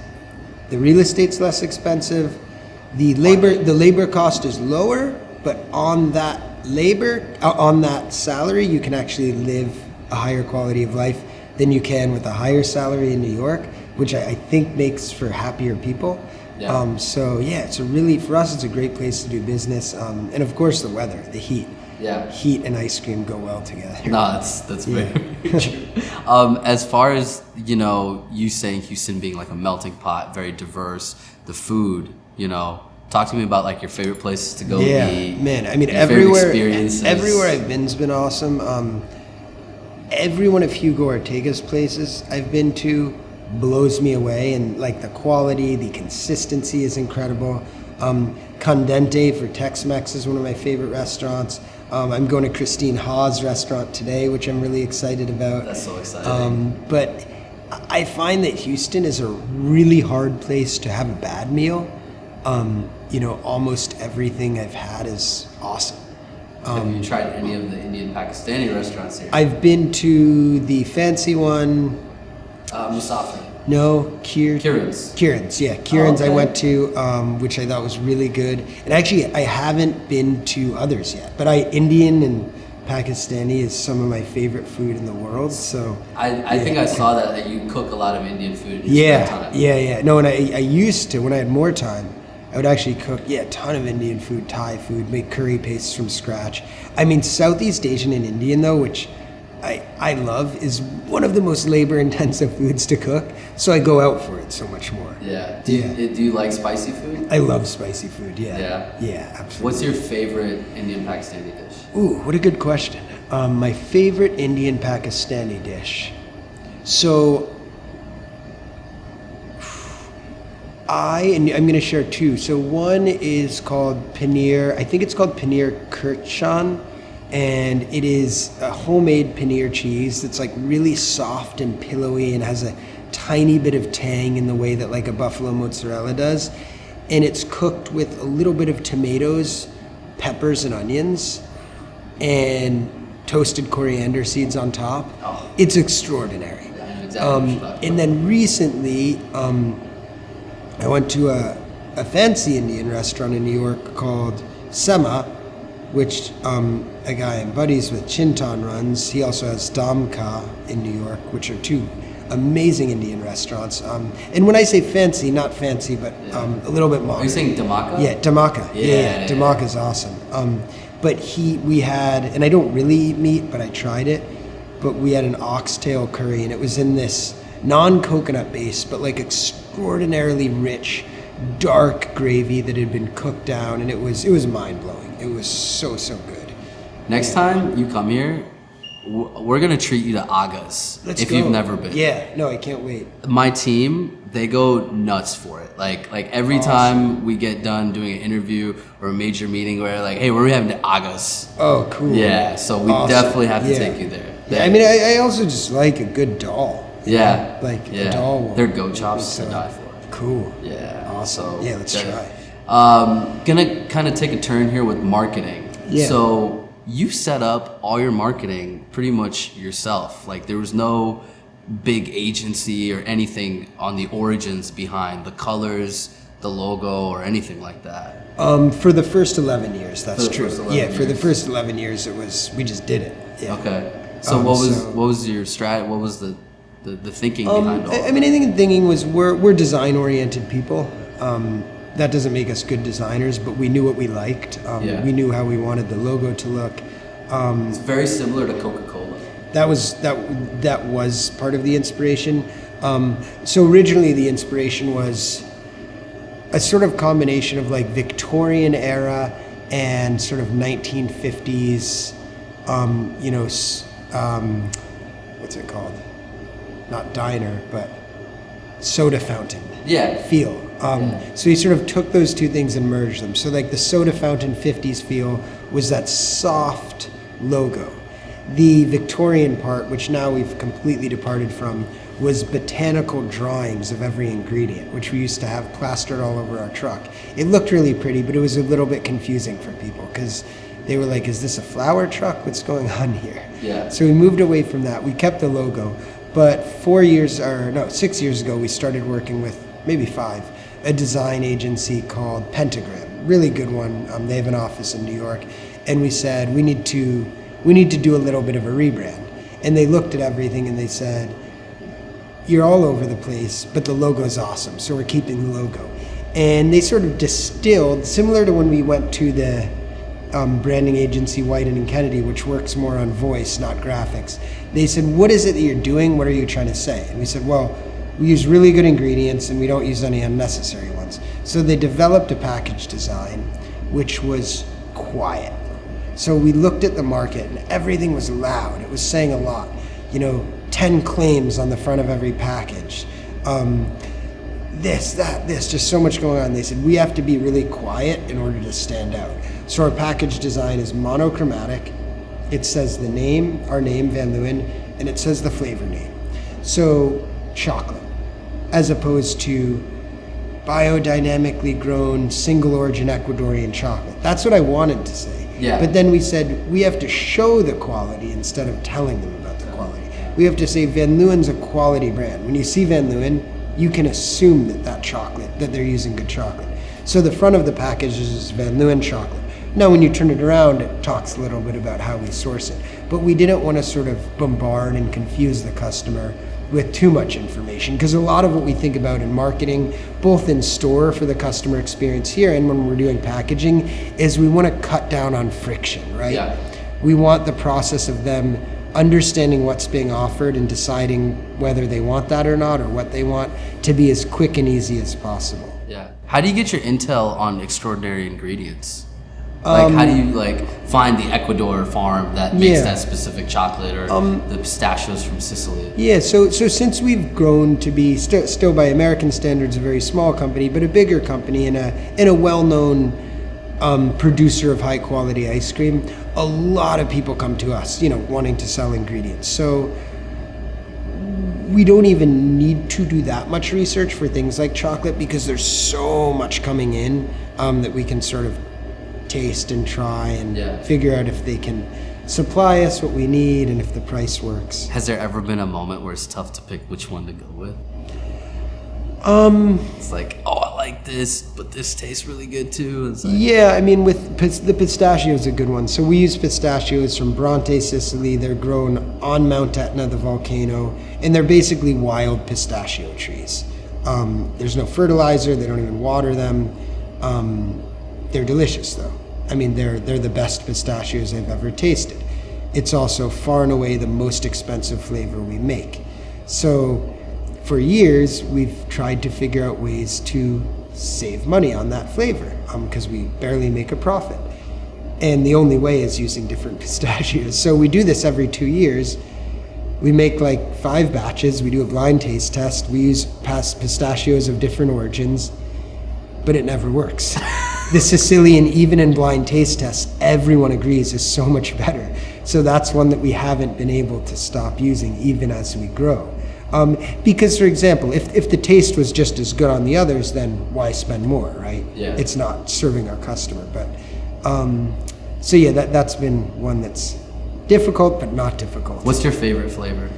The real estate's less expensive. The labor cost is lower, but on that on that salary, you can actually live a higher quality of life than you can with a higher salary in New York, which I think makes for happier people. Yeah. So yeah, for us, it's a great place to do business. And of course the weather, the heat. Yeah. Heat and ice cream go well together. No, that's very true. As far as, you know, you saying Houston being like a melting pot, very diverse, the food, you know, talk to me about like your favorite places to go eat. Man, I mean, your favorite everywhere I've been's been awesome. Every one of Hugo Ortega's places I've been to blows me away, and like the quality, the consistency is incredible. Candente for Tex-Mex is one of my favorite restaurants. I'm going to Christine Ha's restaurant today, which I'm really excited about. That's so exciting. But I find that Houston is a really hard place to have a bad meal. You know, almost everything I've had is awesome. Have you tried any of the Indian Pakistani restaurants here? I've been to the fancy one. Musafi. No, Kieran's. Yeah, Kieran's Oh, okay. I went to, which I thought was really good. And actually, I haven't been to others yet. But Indian and Pakistani is some of my favorite food in the world. So I think I saw that you cook a lot of Indian food in your spare time. Yeah. No, and I used to, when I had more time, I would actually cook, a ton of Indian food, Thai food, make curry pastes from scratch. I mean, Southeast Asian and Indian, though, which I love, is one of the most labor-intensive foods to cook. So I go out for it so much more. Yeah. Do you like spicy food? I love spicy food, Yeah? Yeah, absolutely. What's your favorite Indian Pakistani dish? Ooh, what a good question. My favorite Indian Pakistani dish. So I'm going to share two. So one is called paneer. I think it's called paneer kirchan, and it is a homemade paneer cheese that's like really soft and pillowy and has a tiny bit of tang in the way that like a buffalo mozzarella does. And it's cooked with a little bit of tomatoes, peppers, and onions, and toasted coriander seeds on top. Oh. It's extraordinary. Yeah, I know exactly what you're talking about. And then recently, I went to a fancy Indian restaurant in New York called Sema, which a guy I'm buddies with, Chintan, runs. He also has Damka in New York, which are two amazing Indian restaurants. And when I say fancy, not fancy, but a little bit modern. Are you saying Dhamaka? Yeah, Dhamaka. Yeah. Dhamaka's awesome. But we had, and I don't really eat meat, but I tried it, but we had an oxtail curry, and it was in this non-coconut base, but like extraordinarily rich, dark gravy that had been cooked down, and it was mind-blowing. It was so good. Next time you come here, we're gonna treat you to Agas Let's if go. you've never been. Yeah, no, I can't wait. My team, they go nuts for it. Like every time we get done doing an interview or a major meeting, we're like, hey, we're having the Agas. Oh, cool. Yeah, so we definitely have to take you there. Yeah, I mean, I also just like a good dal. Yeah. A dal one. Their goat chops So, to die for. Cool. Yeah. Awesome. Yeah, let's try. Gonna kind of take a turn here with marketing. Yeah. So you set up all your marketing pretty much yourself. Like there was no big agency or anything on the origins behind the colors, the logo, or anything like that. For the first 11 years, that's For the true. first 11 For the years. first 11 years, we just did it. Yeah. Okay. So what was your strat? What was the thinking behind all? I mean, I think the thinking was we're design-oriented people. That doesn't make us good designers, but we knew what we liked. We knew how we wanted the logo to look. It's very similar to Coca-Cola. That was part of the inspiration. So originally, the inspiration was a sort of combination of like Victorian era and sort of 1950s. What's it called? Not diner, but soda fountain. Yeah. Feel. So he sort of took those two things and merged them. So like the soda fountain 50s feel was that soft logo. The Victorian part, which now we've completely departed from, was botanical drawings of every ingredient, which we used to have plastered all over our truck. It looked really pretty, but it was a little bit confusing for people because they were like, is this a flower truck? What's going on here? Yeah. So we moved away from that. We kept the logo, but 6 years ago, we started working with, maybe 5, a design agency called Pentagram. Really good one. They have an office in New York. And we said, we need to do a little bit of a rebrand. And they looked at everything and they said, you're all over the place, but the logo's awesome, so we're keeping the logo. And they sort of distilled, similar to when we went to the branding agency, Whiten and Kennedy, which works more on voice, not graphics. They said, what is it that you're doing? What are you trying to say? And we said, well, we use really good ingredients and we don't use any unnecessary ones. So they developed a package design which was quiet. So we looked at the market and everything was loud. It was saying a lot. 10 claims on the front of every package. This, that, this, just so much going on. They said, we have to be really quiet in order to stand out. So our package design is monochromatic. It says the name, our name, Van Leeuwen, and it says the flavor name. So chocolate, as opposed to biodynamically grown, single origin Ecuadorian chocolate. That's what I wanted to say. Yeah. But then we said, we have to show the quality instead of telling them about the quality. We have to say Van Leeuwen's a quality brand. When you see Van Leeuwen, you can assume that they're using good chocolate. So the front of the package is Van Leeuwen chocolate. Now when you turn it around, it talks a little bit about how we source it. But we didn't want to sort of bombard and confuse the customer with too much information, because a lot of what we think about in marketing, both in store for the customer experience here and when we're doing packaging, is we want to cut down on friction, right? Yeah. We want the process of them understanding what's being offered and deciding whether they want that or not, or what they want, to be as quick and easy as possible. Yeah. How do you get your intel on extraordinary ingredients? Like, how do you find the Ecuador farm that makes that specific chocolate, or the pistachios from Sicily? Yeah, so since we've grown to be still by American standards a very small company, but a bigger company and a well-known producer of high quality ice cream, a lot of people come to us, wanting to sell ingredients. So we don't even need to do that much research for things like chocolate, because there's so much coming in that we can sort of taste and try and figure out if they can supply us what we need and if the price works. Has there ever been a moment where it's tough to pick which one to go with? It's like, oh, I like this, but this tastes really good too. It's like, yeah, I mean, with the pistachio is a good one. So we use pistachios from Bronte, Sicily. They're grown on Mount Etna, the volcano, and they're basically wild pistachio trees. There's no fertilizer. They don't even water them. They're delicious, though. I mean, they're the best pistachios I've ever tasted. It's also far and away the most expensive flavor we make. So for years, we've tried to figure out ways to save money on that flavor, because we barely make a profit. And the only way is using different pistachios. So we do this every 2 years. We make 5 batches. We do a blind taste test. We use past pistachios of different origins, but it never works. The Sicilian, even in blind taste tests, everyone agrees is so much better. So that's one that we haven't been able to stop using even as we grow. Because, for example, if the taste was just as good on the others, then why spend more, right? Yeah. It's not serving our customer. But so yeah, that's been one that's difficult, but not difficult. What's your favorite flavor?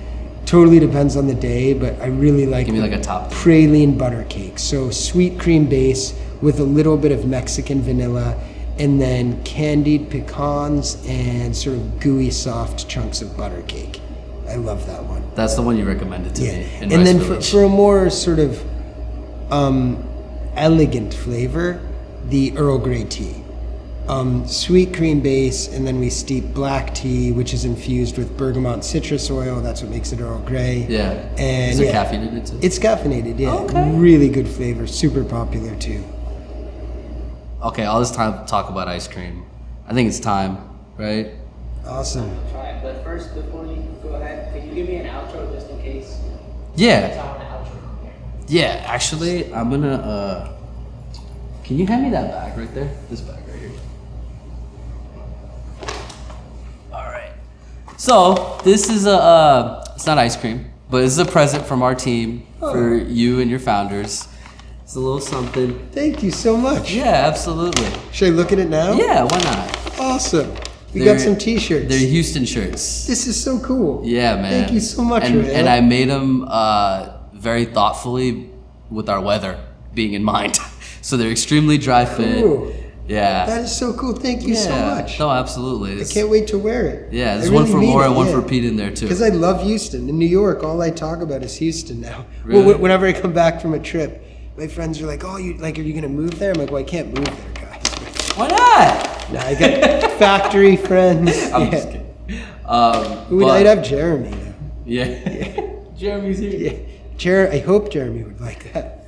Totally depends on the day, but I really like Give me a top. praline butter cake. So sweet cream base with a little bit of Mexican vanilla, and then candied pecans and sort of gooey, soft chunks of butter cake. I love that one. That's the one you recommended to me. In And Rice then Village. for a more sort of elegant flavor, the Earl Grey tea. Sweet cream base, and then we steep black tea, which is infused with bergamot citrus oil. That's what makes it Earl Grey. Yeah. And Is there caffeine in it too? It's caffeinated, yeah. Okay. Really good flavor, super popular too. Okay, all this time to talk about ice cream. I think it's time, right? Awesome. Try it. But first, before you go ahead, can you give me an outro just in case? Yeah. I want an outro from here. Yeah, actually, I'm gonna, can you hand me that bag right there? This bag right here. All right. So, this is it's not ice cream, but this is a present from our team for you and your founders. It's a little something. Thank you so much. Yeah, absolutely. Should I look at it now? Yeah, why not? Awesome. We They're- got some t-shirts. They're Houston shirts. This is so cool. Yeah, man. Thank you so much, And, Rohail. and I made them very thoughtfully with our weather being in mind. So they're extremely dry fit. Cool. Yeah. That is so cool. Thank you so much. No, absolutely. I can't wait to wear it. Yeah, there's one for Laura and one for Pete in there too. Because I love Houston. In New York, all I talk about is Houston now. Really? Well, whenever I come back from a trip, my friends are like, "Oh, are you gonna move there?" I'm like, "Well, I can't move there, guys." Why not? Nah, I got factory friends. I'm just kidding. I'd have Jeremy now. Yeah. Jeremy's here. Yeah. I hope Jeremy would like that.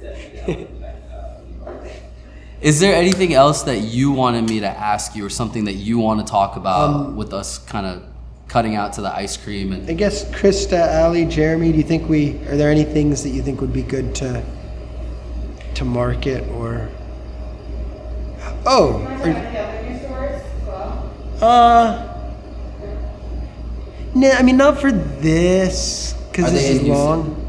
Is there anything else that you wanted me to ask you, or something that you want to talk about with us kind of cutting out to the ice cream? And I guess Krista, Ali, Jeremy, do you think are there any things that you think would be good to market or? Oh. No, I mean, not for this, because this is long.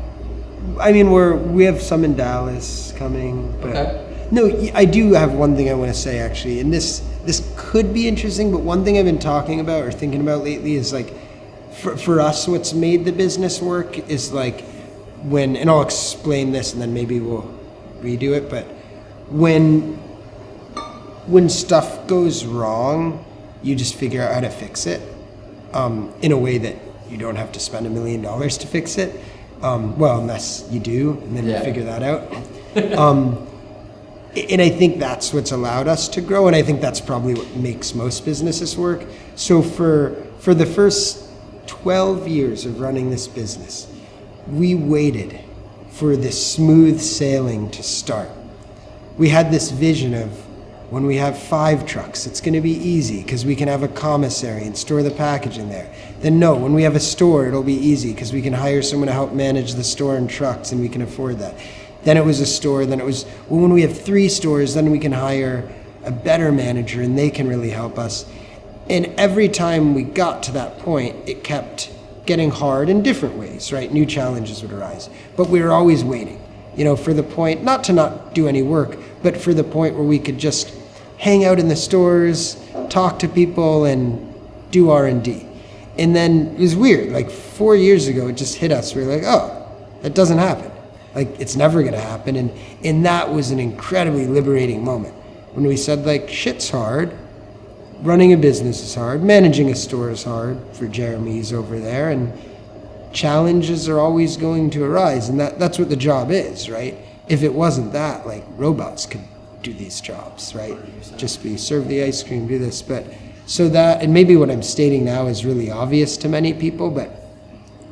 I mean, we have some in Dallas coming, but okay. No, I do have one thing I want to say actually, and this could be interesting, but one thing I've been talking about or thinking about lately is like, for us, what's made the business work is like and I'll explain this and then maybe we'll redo it, but when stuff goes wrong, you just figure out how to fix it in a way that you don't have to spend $1 million to fix it. Well, unless you do, and then you figure that out. And I think that's what's allowed us to grow, and I think that's probably what makes most businesses work. So for the first 12 years of running this business, we waited for this smooth sailing to start. We had this vision of when we have 5 trucks, it's going to be easy because we can have a commissary and store the package in there. Then no, when we have a store, it'll be easy because we can hire someone to help manage the store and trucks, and we can afford that. Then it was a store, then it was, well, when we have 3 stores, then we can hire a better manager and they can really help us. And every time we got to that point, it kept getting hard in different ways, right? New challenges would arise. But we were always waiting, for the point, not to not do any work, but for the point where we could just hang out in the stores, talk to people, and do R&D. And then it was weird, like 4 years ago, it just hit us. We were like, oh, that doesn't happen. Like, it's never going to happen. And that was an incredibly liberating moment when we said, like, shit's hard. Running a business is hard. Managing a store is hard for Jeremy's over there. And challenges are always going to arise. And that's what the job is, right? If it wasn't that, like, robots could do these jobs, right? Just serve the ice cream, do this. But so that, and maybe what I'm stating now is really obvious to many people, but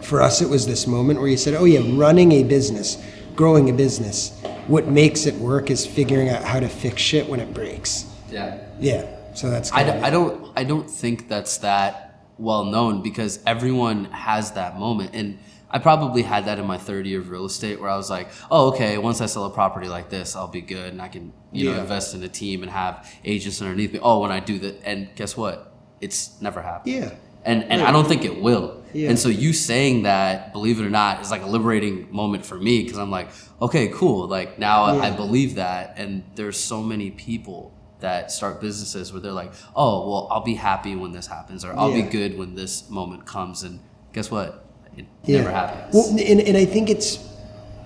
for us, it was this moment where you said, oh yeah, running a business, growing a business, what makes it work is figuring out how to fix shit when it breaks. Yeah. Yeah. So that's I don't think that's that well known, because everyone has that moment. And I probably had that in my third year of real estate, where I was like, oh, okay, once I sell a property like this, I'll be good, and I can, you know, invest in a team and have agents underneath me. Oh, when I do that, and guess what? It's never happened. Yeah. And I don't think it will. Yeah. And so you saying that, believe it or not, is like a liberating moment for me, because I'm like, okay, cool. Like now I believe that. And there's so many people that start businesses where they're like, oh, well, I'll be happy when this happens, or I'll be good when this moment comes. And guess what? It never happens. Well, and I think it's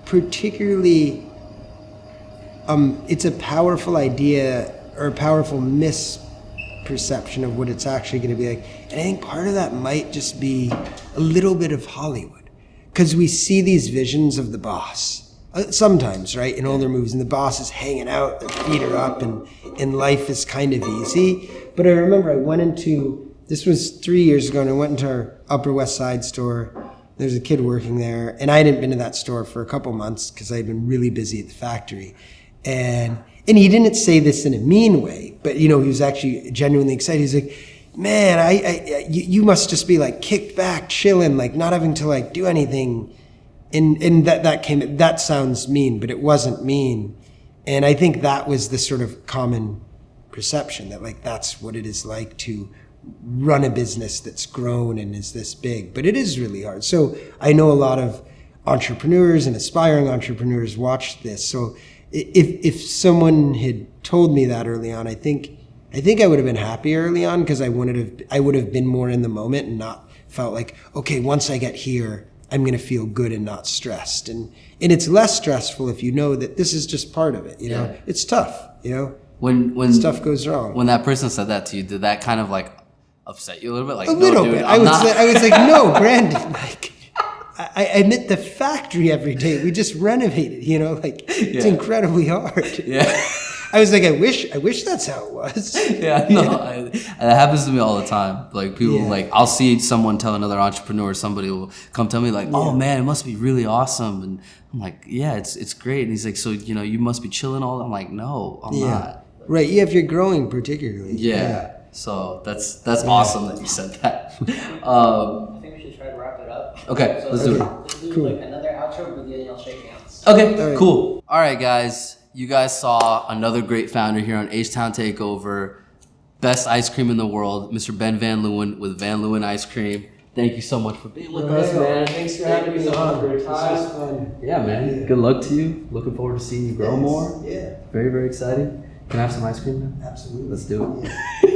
particularly, it's a powerful idea or a powerful misperception of what it's actually going to be like. And I think part of that might just be a little bit of Hollywood, because we see these visions of the boss sometimes, right, in older movies, and the boss is hanging out, their feet are up, and life is kind of easy. But I remember I went into, this was 3 years ago, and I went into our Upper West Side store. There's a kid working there, and I hadn't been to that store for a couple months because I'd been really busy at the factory. And he didn't say this in a mean way, but, you know, he was actually genuinely excited. He's like, man, you must just be like kicked back, chilling, like not having to like do anything. And that sounds mean, but it wasn't mean. And I think that was the sort of common perception that like that's what it is like to run a business that's grown and is this big. But it is really hard. So I know a lot of entrepreneurs and aspiring entrepreneurs watch this. So if someone had told me that early on, I think I would have been happy early on, because I would have been more in the moment and not felt like, okay, once I get here, I'm going to feel good and not stressed. And it's less stressful if you know that this is just part of it, you know? It's tough, you know? When stuff goes wrong. When that person said that to you, did that kind of like upset you a little bit? Like, a little bit. I was like, no, Brandon, like, I admit the factory every day, we just renovated, you know? Like, it's incredibly hard. Yeah. I was like, I wish that's how it was. Yeah, no, that happens to me all the time. Like people, like I'll see someone tell another entrepreneur, somebody will come tell me like, "Oh man, it must be really awesome," and I'm like, "Yeah, it's great." And he's like, "So you must be chilling all." I'm like, "No, I'm not." Right. Yeah, if you're growing particularly. Yeah. So that's awesome that you said that. I think we should try to wrap it up. Okay, let's do it. Let's do like another outro, but then you'll shake hands. Okay, All right. cool. All right, guys. You guys saw another great founder here on H-Town Takeover. Best ice cream in the world, Mr. Ben Van Leeuwen with Van Leeuwen Ice Cream. Thank you so much for being with us, man. Thanks for having me on. for your time. This was fun. Yeah, man. Good luck to you. Looking forward to seeing you grow more. Yeah. Very, very exciting. Can I have some ice cream now? Absolutely. Let's do it.